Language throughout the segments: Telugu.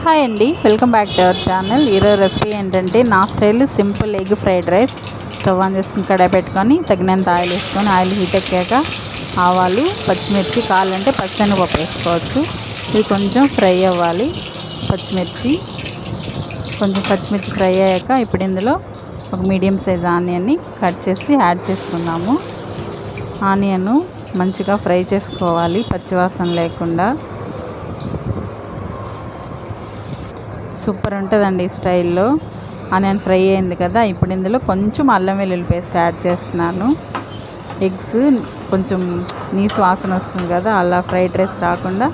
హాయ్ అండి, welcome back to our channel. ఈరోజు రెసిపీ ఏంటంటే నా style simple egg fried rice. Stove on చేసుకుని కడాయి పెట్టుకొని తగినంత ఆయిల్ వేసుకొని ఆయిల్ హీట్ ఎక్కాక ఆవాలు, పచ్చిమిర్చి, కావాలంటే పచ్చెనగపప్పు వేసుకోవచ్చు. ఇది కొంచెం ఫ్రై అవ్వాలి. పచ్చిమిర్చి ఫ్రై అయ్యాక ఇప్పుడు ఇందులో ఒక మీడియం సైజ్ ఆనియన్ని కట్ చేసి యాడ్ చేసుకుందాము. ఆనియన్ మంచిగా ఫ్రై చేసుకోవాలి, పచ్చివాసన లేకుండా. సూపర్ ఉంటుందండి ఈ స్టైల్లో. ఆనియన్ ఫ్రై అయింది కదా, ఇప్పుడు ఇందులో కొంచెం అల్లం వెల్లుల్లి పేస్ట్ యాడ్ చేస్తున్నాను. ఎగ్స్ కొంచెం నీసు వాసన వస్తుంది కదా, అలా ఫ్రైడ్ రైస్ రాకుండా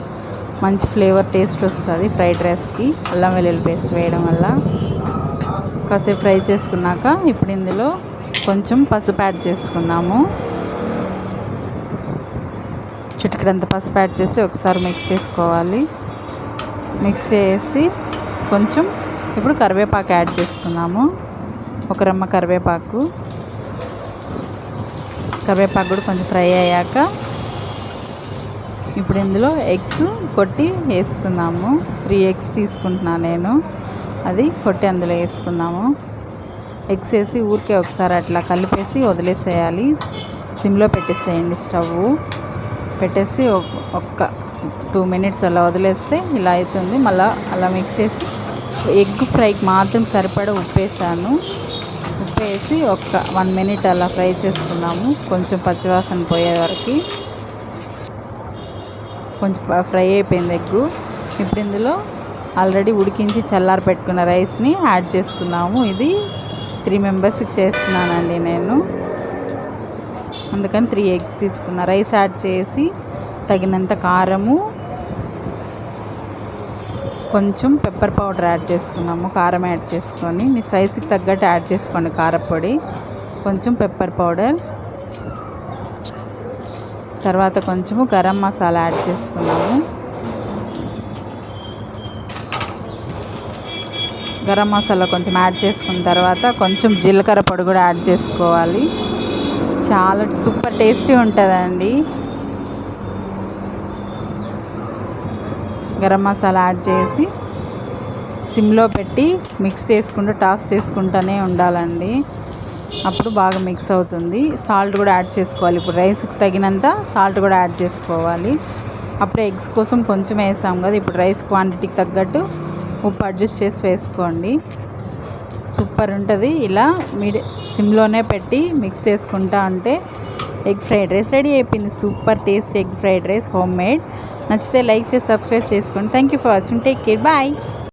మంచి ఫ్లేవర్ టేస్ట్ వస్తుంది ఫ్రైడ్ రైస్కి అల్లం వెల్లుల్లి పేస్ట్ వేయడం వల్ల. కాసేపు ఫ్రై చేసుకున్నాక ఇప్పుడు ఇందులో కొంచెం పసుపు యాడ్ చేసుకుందాము. చిటికెడంత పసుపు యాడ్ చేసి ఒకసారి మిక్స్ చేసుకోవాలి. మిక్స్ చేసి కొంచెం ఇప్పుడు కరివేపాకు యాడ్ చేసుకుందాము. ఒక రెమ్మ కరివేపాకు కూడా కొంచెం ఫ్రై అయ్యాక ఇప్పుడు ఇందులో ఎగ్స్ కొట్టి వేసుకుందాము. 3 ఎగ్స్ తీసుకుంటున్నాను నేను, అది కొట్టి అందులో వేసుకుందాము. ఎగ్స్ వేసి ఊరికే ఒకసారి అట్లా కలిపేసి వదిలేసేయాలి. సిమ్లో పెట్టేసేయండి. స్టవ్ పెట్టేసి ఒక్క 2 మినిట్స్ అలా వదిలేస్తే ఇలా అవుతుంది. మళ్ళీ అలా మిక్స్ చేసి ఎగ్ ఫ్రైకి మాత్రం సరిపడా ఉప్పు వేసి ఒక 1 మినిట్ అలా ఫ్రై చేసుకున్నాము. కొంచెం పచ్చివాసన పోయే వరకు. కొంచెం ఫ్రై అయిపోయింది ఎగ్గు. ఇప్పుడు ఇందులో ఆల్రెడీ ఉడికించి చల్లారి పెట్టుకున్న రైస్ని యాడ్ చేసుకున్నాము. ఇది 3 మెంబర్స్కి చేస్తున్నానండి నేను, అందుకని 3 ఎగ్స్ తీసుకున్న. రైస్ యాడ్ చేసి తగినంత కారము, కొంచెం పెప్పర్ పౌడర్ యాడ్ చేసుకున్నాము. కారం యాడ్ చేసుకొని మీ సైజుకి తగ్గట్టు యాడ్ చేసుకోండి. కారపొడి, కొంచెం పెప్పర్ పౌడర్, తర్వాత కొంచెము గరం మసాలా యాడ్ చేసుకున్నాము. గరం మసాలా కొంచెం యాడ్ చేసుకున్న తర్వాత కొంచెం జీలకర్ర పొడి కూడా యాడ్ చేసుకోవాలి. చాలా సూపర్ టేస్టీ ఉంటుందండి. గరం మసాలా యాడ్ చేసి సిమ్లో పెట్టి మిక్స్ చేసుకుంటూ టాస్ చేసుకుంటూనే ఉండాలండి. అప్పుడు బాగా మిక్స్ అవుతుంది. సాల్ట్ కూడా యాడ్ చేసుకోవాలి. ఇప్పుడు రైస్కి తగినంత సాల్ట్ కూడా యాడ్ చేసుకోవాలి. అప్పుడు ఎగ్స్ కోసం కొంచెం వేసాం కదా, ఇప్పుడు రైస్ క్వాంటిటీకి తగ్గట్టు ఉప్పు అడ్జస్ట్ చేసి వేసుకోండి. సూపర్ ఉంటుంది. ఇలా సిమ్లోనే పెట్టి మిక్స్ చేసుకుంటా ఉంటే ఎగ్ ఫ్రైడ్ రైస్ రెడీ అయిపోయింది. Super taste egg fried rice homemade. నచ్చితే లైక్ చేసి సబ్స్క్రైబ్ చేసుకోండి. Thank you for watching. Take care. Bye.